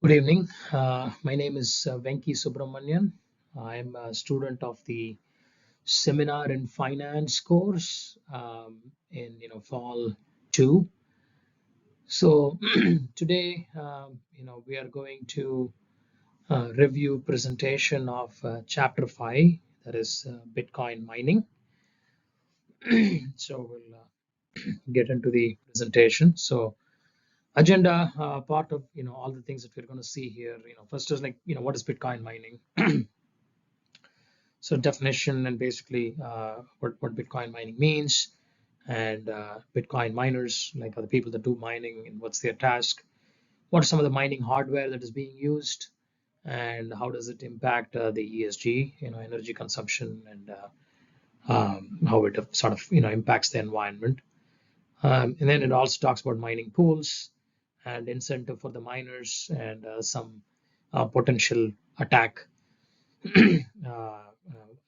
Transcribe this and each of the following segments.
Good evening. My name is Venki Subramanian. I'm a student of the Seminar in Finance course in fall two. So today, we are going to review presentation of chapter five, that is Bitcoin mining. So we'll get into the presentation. So agenda part of all the things that we're going to see here. First is like what is Bitcoin mining. So definition and basically what Bitcoin mining means, and Bitcoin miners, like are the people that do mining, and what's their task, what are some of the mining hardware that is being used, and how does it impact the ESG, energy consumption, and how it sort of impacts the environment. And then it also talks about mining pools and incentive for the miners, and some potential attack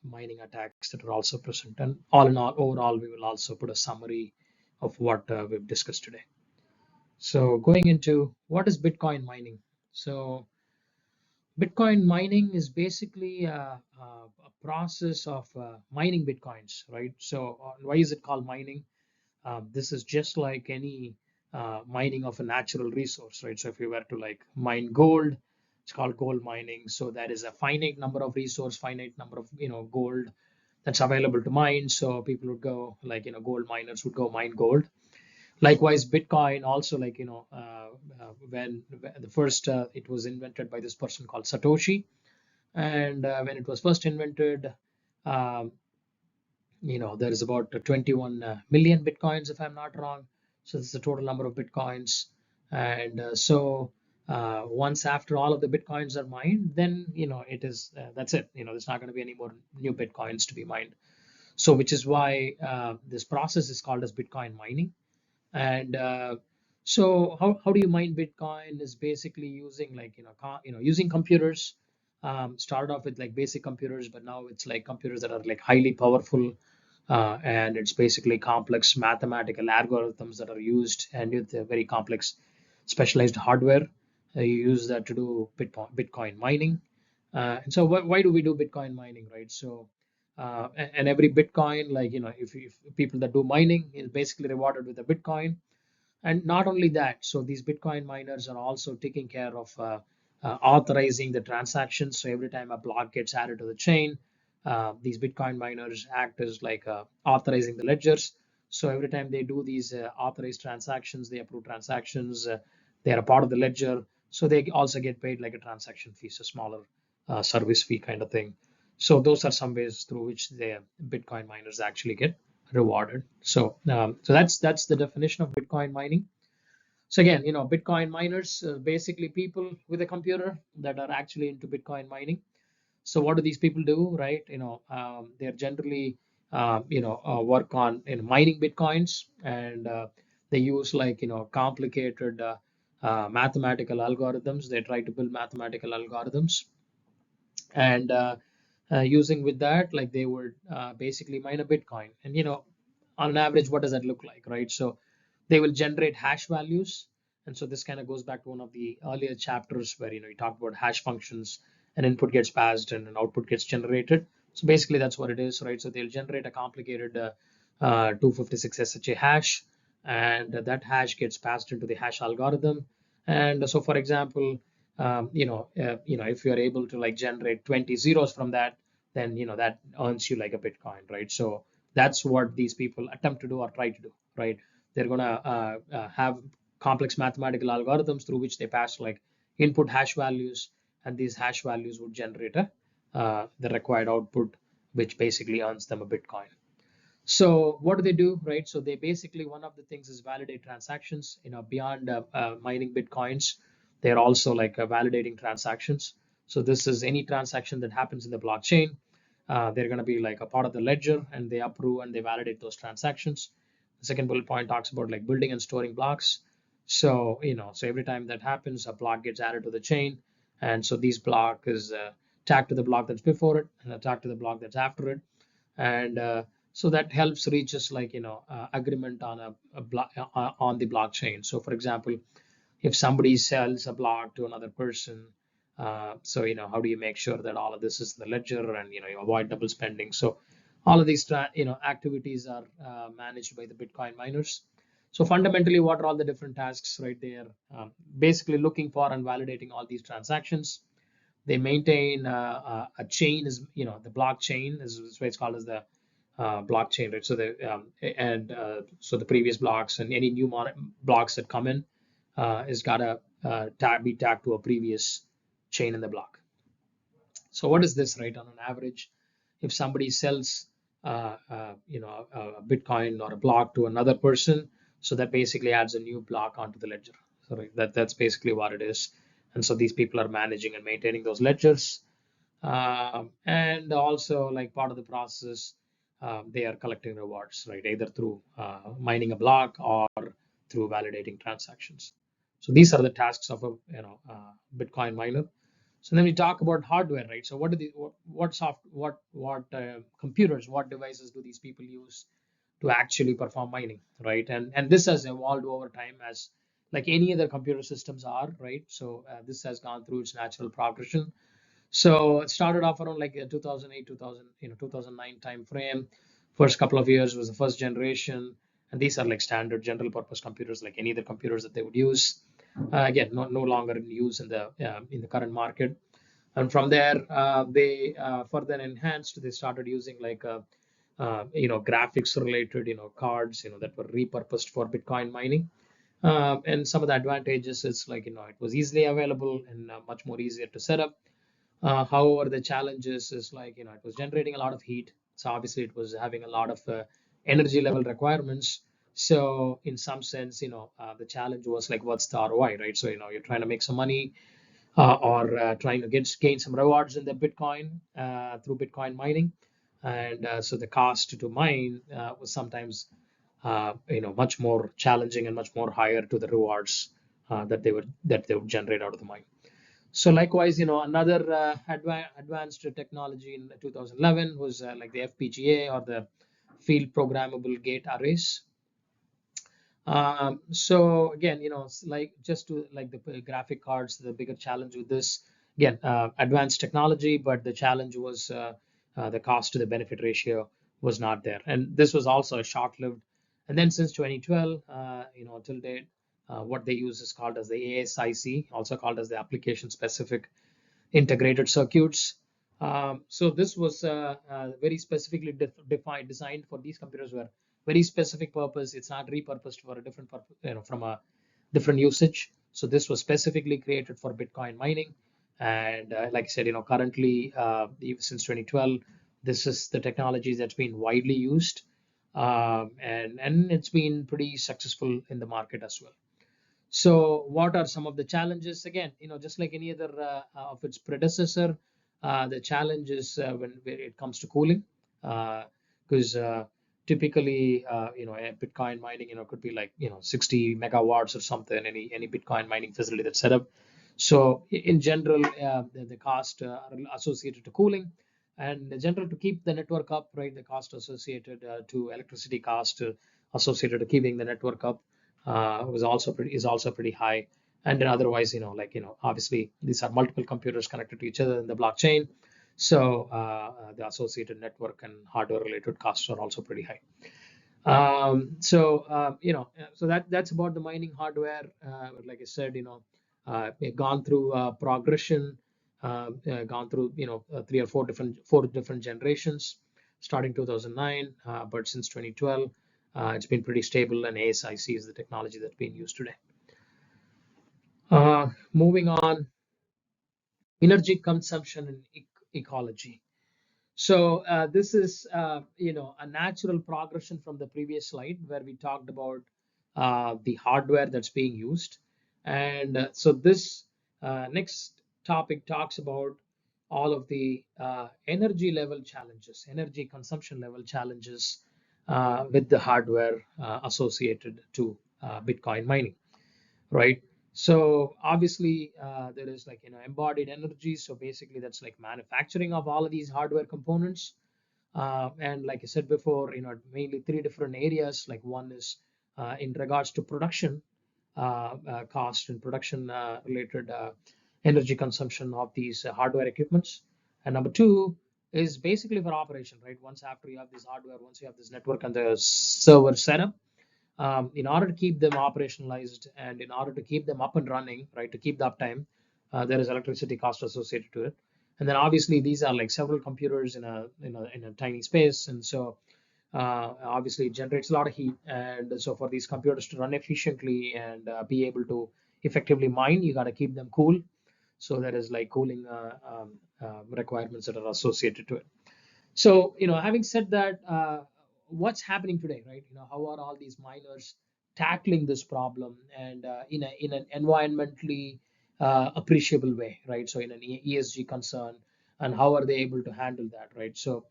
mining attacks that are also present. And all in all, overall, we will also put a summary of what we've discussed today. So going into what is Bitcoin mining. So Bitcoin mining is basically a process of mining Bitcoins, right? So why is it called mining? This is just like any mining of a natural resource, right? So if you were to like mine gold, it's called gold mining. So that is a finite number of resource, finite number of gold that's available to mine. So people would go like gold miners would go mine gold. Likewise, Bitcoin also, like when the first it was invented by this person called Satoshi, and when it was first invented, um, there is about 21 million Bitcoins, if I'm not wrong. So this is the total number of Bitcoins. And once after all of the Bitcoins are mined, then, it is, that's it. There's not going to be any more new Bitcoins to be mined. So which is why this process is called as Bitcoin mining. And how do you mine Bitcoin is basically using like, using computers. Started off with like basic computers, but now it's like computers that are like highly powerful, and it's basically complex mathematical algorithms that are used, and with very complex specialized hardware. You use that to do Bitcoin mining. And so why do we do Bitcoin mining, right? So and every Bitcoin, like if people that do mining is basically rewarded with a Bitcoin. And not only that, so these Bitcoin miners are also taking care of authorizing the transactions. So every time a block gets added to the chain, these Bitcoin miners act as like authorizing the ledgers. So every time they do these authorized transactions, they approve transactions, they are a part of the ledger. So they also get paid like a transaction fee, so smaller service fee kind of thing. So those are some ways through which the Bitcoin miners actually get rewarded. So that's the definition of Bitcoin mining. So again, Bitcoin miners, basically people with a computer that are actually into Bitcoin mining. So what do these people do, right? They're generally work on mining Bitcoins, and they use like complicated mathematical algorithms. They try to build mathematical algorithms, and using with that, like they would basically mine a Bitcoin. And on an average, what does that look like, right? So they will generate hash values. And so this kind of goes back to one of the earlier chapters where you talk about hash functions. An input gets passed and an output gets generated. So basically that's what it is, right? So they'll generate a complicated 256 SHA hash, and that hash gets passed into the hash algorithm. And so for example, if you're able to like generate 20 zeros from that, then that earns you like a Bitcoin, right? So that's what these people attempt to do or try to do, right? They're gonna have complex mathematical algorithms through which they pass like input hash values, and these hash values would generate the required output, which basically earns them a Bitcoin. So what do they do, right? So they basically, one of the things is validate transactions. Beyond mining Bitcoins, they're also like validating transactions. So this is any transaction that happens in the blockchain. They're going to be like a part of the ledger, and they approve and they validate those transactions. The second bullet point talks about like building and storing blocks. So so every time that happens, a block gets added to the chain, and so these block is tagged to the block that's before it and tagged to the block that's after it. And so that helps reaches like agreement on a block on the blockchain. So for example, if somebody sells a block to another person, so how do you make sure that all of this is in the ledger, and you avoid double spending? So all of these activities are managed by the Bitcoin miners. So fundamentally, what are all the different tasks, right? They are basically looking for and validating all these transactions. They maintain a chain, is the blockchain is what it's called as the blockchain, right? So so the previous blocks and any new blocks that come in is gotta be tagged to a previous chain in the block. So what is this, right? On an average, if somebody sells a Bitcoin or a block to another person, so that basically adds a new block onto the ledger. So right, that's basically what it is. And so these people are managing and maintaining those ledgers. And also, like part of the process, they are collecting rewards, right? Either through mining a block or through validating transactions. So these are the tasks of a Bitcoin miner. So then we talk about hardware, right? So what computers, what devices do these people use to actually perform mining, right? And this has evolved over time, as like any other computer systems are, right? So this has gone through its natural progression. So it started off around like 2008, 2000, 2009 time frame. First couple of years was the first generation, and these are like standard general purpose computers, like any other computers that they would use. Again, no longer in use in the current market. And from there, they further enhanced. They started using like graphics related cards that were repurposed for Bitcoin mining. And some of the advantages is like it was easily available and much more easier to set up. However, the challenges is like it was generating a lot of heat, so obviously it was having a lot of energy level requirements. So in some sense, the challenge was like, what's the ROI, right? So you're trying to make some money, or trying to gain some rewards in the Bitcoin through Bitcoin mining, and so the cost to mine was sometimes much more challenging and much more higher to the rewards that they would generate out of the mine. So likewise, another advanced technology in 2011 was like the FPGA, or the field programmable gate arrays. So again, like just to like the graphic cards, the bigger challenge with this, again, advanced technology, but the challenge was the cost to the benefit ratio was not there. And this was also a short-lived. And then since 2012, till date, what they use is called as the ASIC, also called as the application specific integrated circuits. So this was very specifically defined, designed for these computers, were very specific purpose. It's not repurposed for a different purpose, from a different usage. So this was specifically created for Bitcoin mining. And like I said, currently, since 2012, this is the technology that's been widely used, and it's been pretty successful in the market as well. So what are some of the challenges? Again, just like any other of its predecessor, the challenge is when it comes to cooling, because typically, a Bitcoin mining, could be like 60 megawatts or something. Any Bitcoin mining facility that's set up. So in general, the cost are associated to cooling, and in general, to keep the network up, right? The cost associated to electricity cost associated to keeping the network up is also pretty high. And then otherwise, obviously these are multiple computers connected to each other in the blockchain, so the associated network and hardware related costs are also pretty high. So that's about the mining hardware. Like I said, we've gone through progression, gone through 4 different generations, starting 2009, but since 2012, it's been pretty stable, and ASIC is the technology that's being used today. Moving on, energy consumption and ecology. So this is a natural progression from the previous slide, where we talked about the hardware that's being used. And so this next topic talks about all of the energy level challenges, energy consumption level challenges with the hardware associated to Bitcoin mining, right? So obviously there is like embodied energy. So basically that's like manufacturing of all of these hardware components. And like I said before, mainly 3 different areas. Like one is in regards to production. cost and production related energy consumption of these hardware equipments. And number two is basically for operation, right? Once after you have this hardware, once you have this network and the server setup, in order to keep them operationalized and in order to keep them up and running, right, to keep the uptime, there is electricity cost associated to it. And then obviously these are like several computers in a tiny space, and so obviously it generates a lot of heat. And so for these computers to run efficiently and be able to effectively mine, you got to keep them cool. So there is like cooling requirements that are associated to it. So, having said that, what's happening today, right? How are all these miners tackling this problem and in an environmentally appreciable way, right? So, in an ESG concern, and how are they able to handle that, right? So,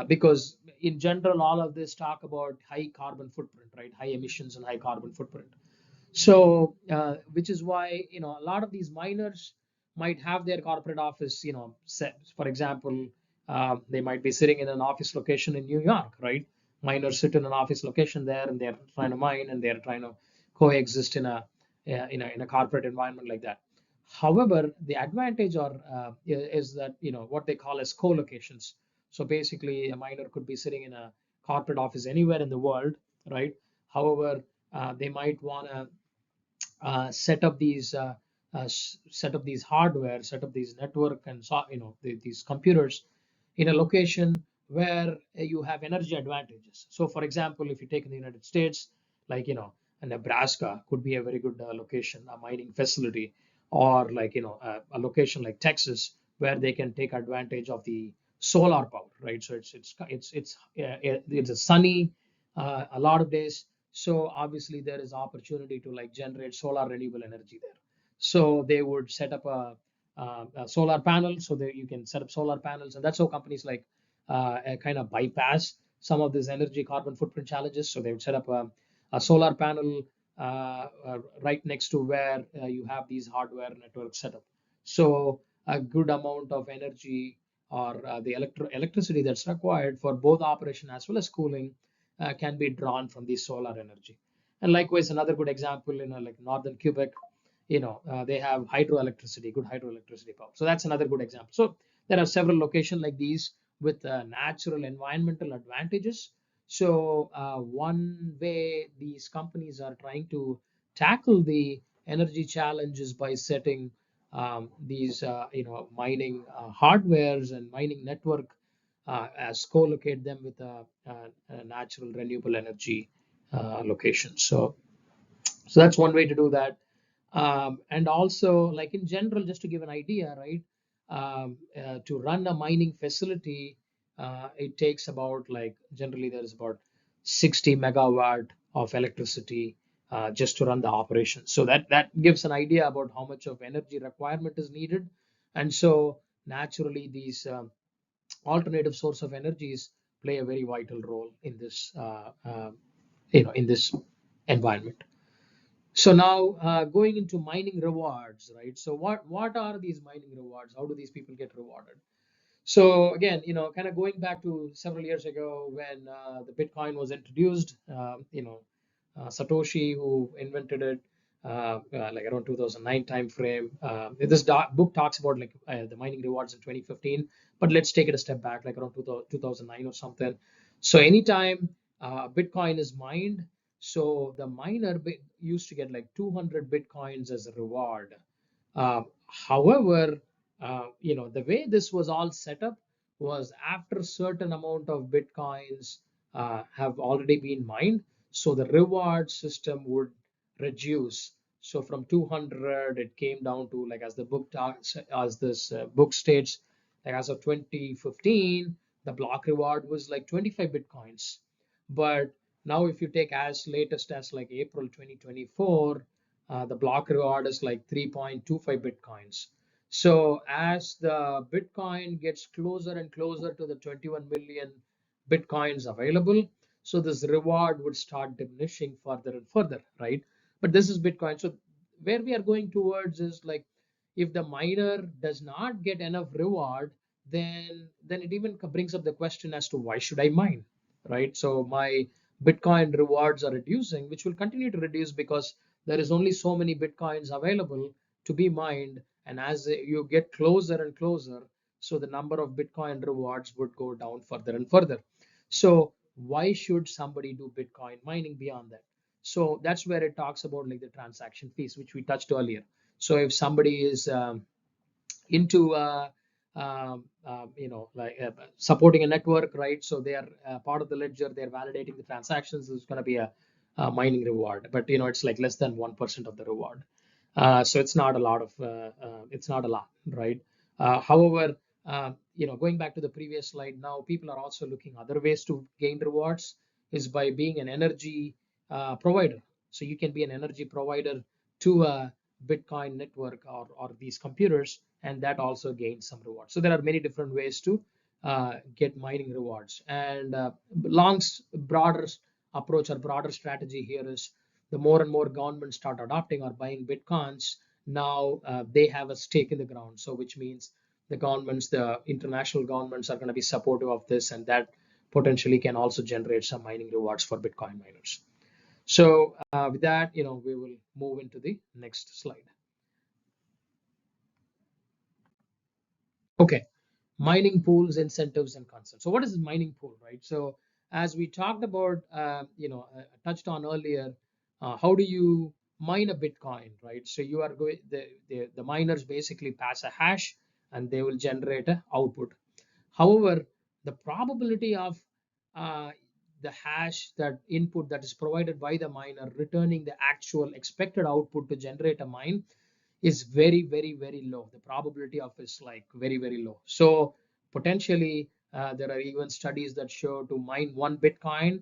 because in general, all of this talk about high carbon footprint, right? High emissions and high carbon footprint. So, which is why, a lot of these miners might have their corporate office, set, for example, they might be sitting in an office location in New York, right? Miners sit in an office location there, and they're trying to mine, and they're trying to coexist in a corporate environment like that. However, the advantage is that, what they call as co-locations. So basically, a miner could be sitting in a corporate office anywhere in the world, right? However, they might want to set up these hardware, set up these network, and so these computers in a location where you have energy advantages. So, for example, if you take in the United States, like Nebraska could be a very good location, a mining facility, or like a location like Texas where they can take advantage of the solar power, right? So it's a sunny a lot of days, so obviously there is opportunity to like generate solar renewable energy there. So they would set up a solar panel so that you can set up solar panels, and that's how companies like kind of bypass some of these energy carbon footprint challenges. So they would set up a solar panel right next to where you have these hardware networks set up. So a good amount of energy or the electricity that's required for both operation as well as cooling can be drawn from the solar energy. And likewise, another good example in like northern Quebec, they have hydroelectricity, good hydroelectricity power. So that's another good example. So there are several locations like these with natural environmental advantages. So one way these companies are trying to tackle the energy challenges by setting these mining hardwares and mining network as co-locate them with a natural renewable energy location. So that's one way to do that. And also, like in general, just to give an idea, right? To run a mining facility, it takes about like generally there is about 60 megawatt of electricity just to run the operation. So that gives an idea about how much of energy requirement is needed. And so naturally, these alternative source of energies play a very vital role in this in this environment. So now going into mining rewards, right? So what are these mining rewards? How do these people get rewarded? So again, kind of going back to several years ago when the Bitcoin was introduced, Satoshi, who invented it, like around 2009 time frame. This book talks about like the mining rewards in 2015, but let's take it a step back, like around 2009 or something. So anytime Bitcoin is mined, so the miner used to get like 200 Bitcoins as a reward. However, the way this was all set up was after a certain amount of Bitcoins have already been mined, so the reward system would reduce. So from 200, it came down to like as the book talks, as this book states, like as of 2015, the block reward was like 25 Bitcoins. But now if you take as latest as like April 2024, the block reward is like 3.25 Bitcoins. So as the Bitcoin gets closer and closer to the 21 million Bitcoins available, so this reward would start diminishing further and further, right? But this is Bitcoin. So where we are going towards is like if the miner does not get enough reward, then it even brings up the question as to why should I mine, right? So my Bitcoin rewards are reducing, which will continue to reduce because there is only so many Bitcoins available to be mined. And as you get closer and closer, so the number of Bitcoin rewards would go down further and further. So why should somebody do Bitcoin mining beyond that? So that's where it talks about like the transaction fees, which we touched earlier. So if somebody is into like supporting a network, right? So they are part of the ledger, they're validating the transactions. There's going to be a mining reward, but it's like less than 1% of the reward. So it's not a lot of it's not a lot, right? However, going back to the previous slide, now people are also looking other ways to gain rewards is by being an energy provider. So you can be an energy provider to a Bitcoin network or these computers, and that also gains some rewards. So there are many different ways to get mining rewards. And broader approach or broader strategy here is the more and more governments start adopting or buying Bitcoins, now they have a stake in the ground. So which means the governments, the international governments are going to be supportive of this, and that potentially can also generate some mining rewards for Bitcoin miners. So with that, we will move into the next slide. Okay, mining pools, incentives, and concerns. So what is a mining pool, right? So as we talked about, touched on earlier, how do you mine a Bitcoin, right? So you are going, the miners basically pass a hash and they will generate an output. However, the probability of uh, the hash, that input that is provided by the miner, returning the actual expected output to generate a mine is very, very, very low. The probability of is like very, very low. So potentially there are even studies that show to mine one Bitcoin,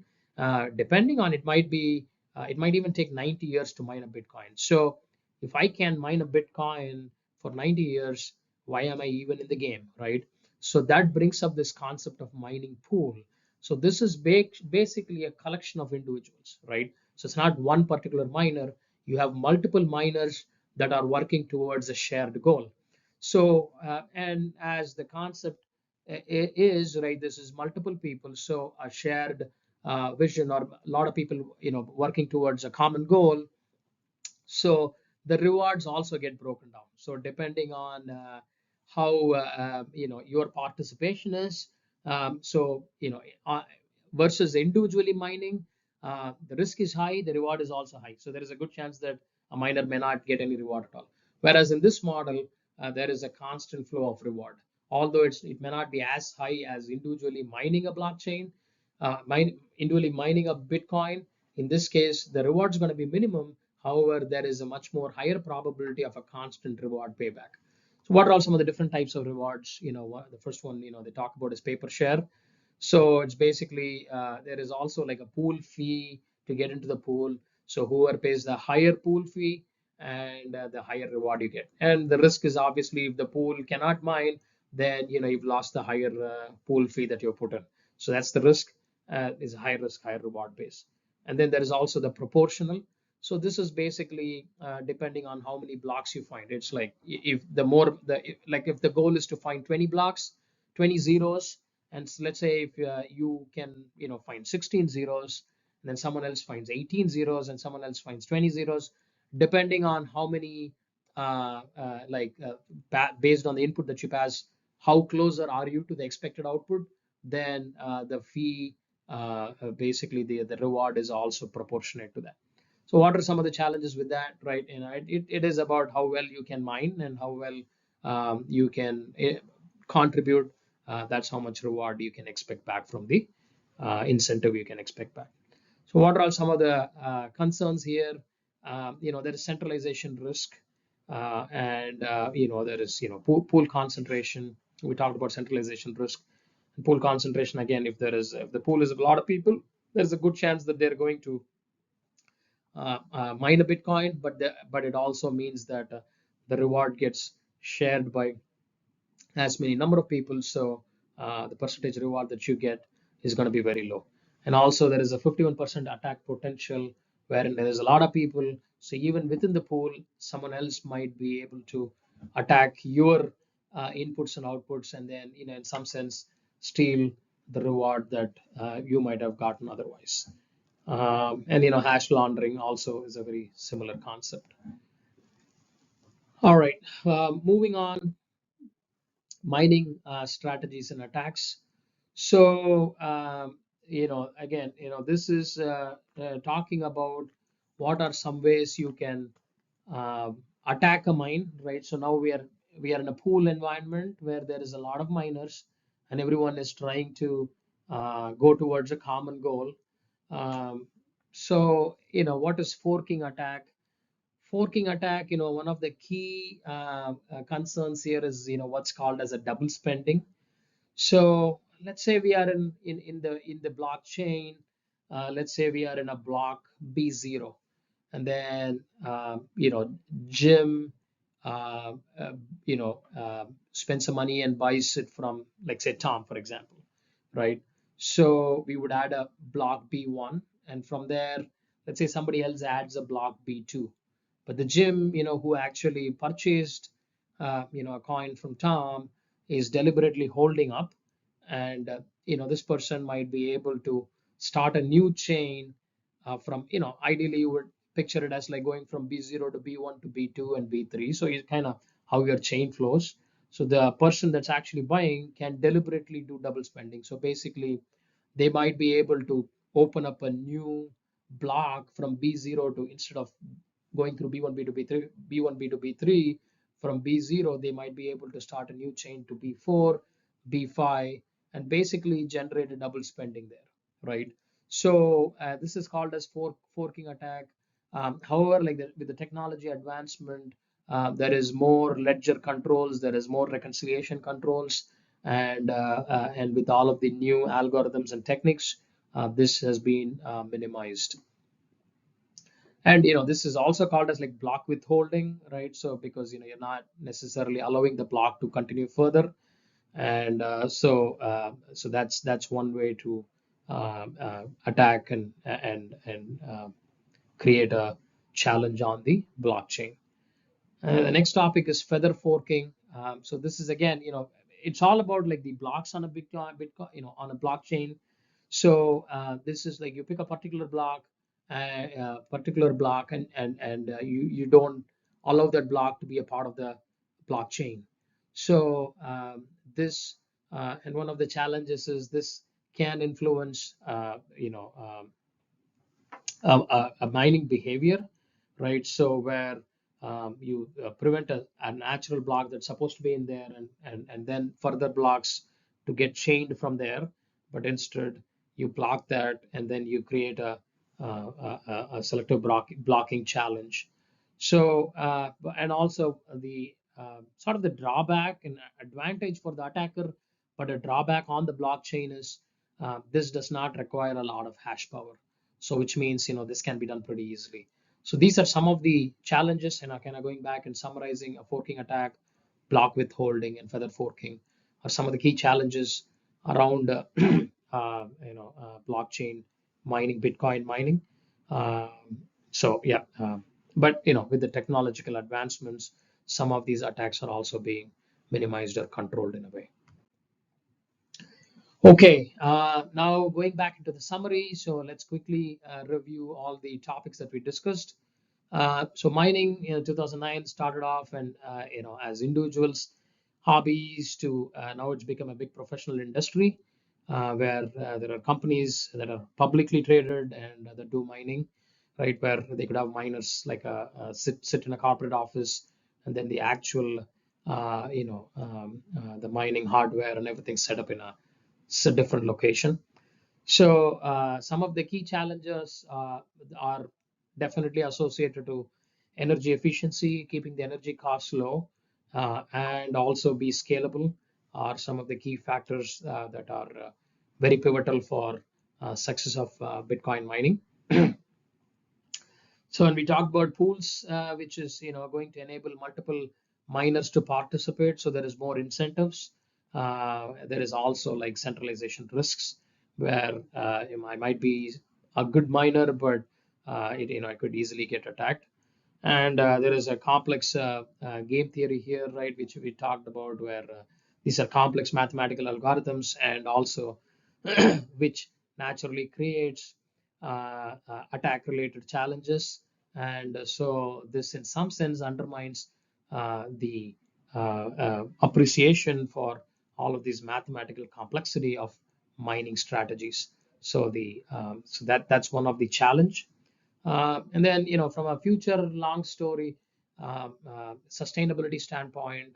depending on it might even take 90 years to mine a Bitcoin. So if I can mine a Bitcoin for 90 years, why am I even in the game, right? So that brings up this concept of mining pool. So this is basically a collection of individuals, right? So it's not one particular miner. You have multiple miners that are working towards a shared goal. So, and as the concept is, right, this is multiple people, so a shared vision, or a lot of people, working towards a common goal. So the rewards also get broken down. So depending on how your participation is, versus individually mining, the risk is high, the reward is also high. So there is a good chance that a miner may not get any reward at all. Whereas in this model, there is a constant flow of reward. Although it may not be as high as individually mining a blockchain, individually mining a Bitcoin. In this case, the reward is going to be minimum. However, there is a much more higher probability of a constant reward payback. So what are all some of the different types of rewards? The first one, they talk about is paper share. So it's basically there is also like a pool fee to get into the pool. So whoever pays the higher pool fee, and the higher reward you get. And the risk is obviously if the pool cannot mine, then you've lost the higher pool fee that you put in. So that's the risk. Is high risk, high reward base. And then there is also the proportional. So this is basically depending on how many blocks you find. It's like if the more like if the goal is to find 20 blocks, 20 zeros, and let's say if you can find 16 zeros, and then someone else finds 18 zeros, and someone else finds 20 zeros, depending on how many based on the input that you pass, how closer are you to the expected output, then the fee basically the reward is also proportionate to that. So what are some of the challenges with that, right? It is about how well you can mine and how well you can contribute. That's how much reward you can expect back from the incentive you can expect back. So what are some of the concerns here? There is centralization risk, and there is pool concentration. We talked about centralization risk. Pool concentration, again, if the pool is a lot of people, there's a good chance that they're going to mine a Bitcoin, but it also means that the reward gets shared by as many number of people. So the percentage reward that you get is going to be very low. And also there is a 51% attack potential wherein there is a lot of people. So even within the pool, someone else might be able to attack your inputs and outputs, and then in some sense steal the reward that you might have gotten otherwise. And hash laundering also is a very similar concept. All right, moving on, mining strategies and attacks. So, again, this is talking about what are some ways you can uh, attack a mine, right? So now we are in a pool environment where there is a lot of miners, and everyone is trying to go towards a common goal. Um, so, what is forking attack? Forking attack, one of the key concerns here is, what's called as a double spending. So let's say we are in the blockchain. Let's say we are in a block B0, and then Jim uh, uh, spends some money and buys it from, like, say, Tom, for example, right? So we would add a block B1, and from there, let's say somebody else adds a block B2. But the Jim, who actually purchased a coin from Tom, is deliberately holding up, and this person might be able to start a new chain from, ideally you would picture it as like going from B0 to B1 to B2 and B3. So it's kind of how your chain flows. So the person that's actually buying can deliberately do double spending. So basically, they might be able to open up a new block from B0 to, instead of going through B1, B2, B3, B1, B2, B3, from B0, they might be able to start a new chain to B4, B5, and basically generate a double spending there, right? So this is called as forking attack. However, like with the technology advancement, there is more ledger controls, there is more reconciliation controls, and with all of the new algorithms and techniques, this has been minimized. And this is also called as like block withholding, right? So because you're not necessarily allowing the block to continue further, and so that's one way to attack and create a challenge on the blockchain. The next topic is feather forking. So this is, again, it's all about like the blocks on a Bitcoin, on a blockchain. So this is like you pick a particular block, and you don't allow that block to be a part of the blockchain. So this and one of the challenges is this can influence a mining behavior, right? So where you prevent a natural block that's supposed to be in there, and then further blocks to get chained from there, but instead you block that, and then you create a selective blocking challenge. So and also the sort of the drawback and advantage for the attacker, but a drawback on the blockchain is this does not require a lot of hash power. So which means this can be done pretty easily. So these are some of the challenges, and kind of going back and summarizing: a forking attack, block withholding, and feather forking are some of the key challenges around blockchain mining, Bitcoin mining. Um, so yeah, but with the technological advancements, some of these attacks are also being minimized or controlled in a way. Okay, now going back into the summary, so let's quickly review all the topics that we discussed. So mining, 2009 started off, and as individuals, hobbies, to now it's become a big professional industry where there are companies that are publicly traded and that do mining, right? Where they could have miners like sit in a corporate office, and then the actual the mining hardware and everything set up in a different location. So some of the key challenges are definitely associated to energy efficiency, keeping the energy costs low, and also be scalable are some of the key factors that are very pivotal for success of Bitcoin mining. So when we talk about pools, which is going to enable multiple miners to participate, so there is more incentives. There is also like centralization risks, where I might be a good miner, but it could easily get attacked. And there is a complex game theory here, right, which we talked about, where these are complex mathematical algorithms, and also which naturally creates attack-related challenges, and so this, in some sense, undermines the appreciation for all of these mathematical complexity of mining strategies. So that's one of the challenge. And then, from a future long story sustainability standpoint,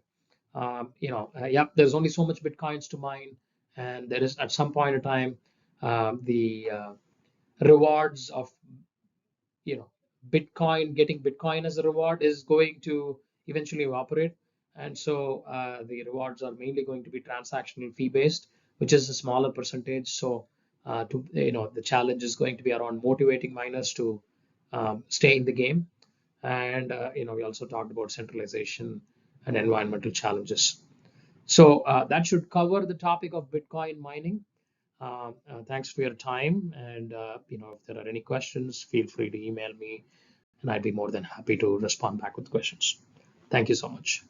yep, there's only so much bitcoins to mine, and there is at some point in time the rewards of you know getting bitcoin as a reward is going to eventually evaporate, and so the rewards are mainly going to be transactional fee based, which is a smaller percentage. So to the challenge is going to be around motivating miners to stay in the game. And we also talked about centralization and environmental challenges. So that should cover the topic of bitcoin mining. Thanks for your time. And if there are any questions, feel free to email me, and I'd be more than happy to respond back with questions. Thank you so much.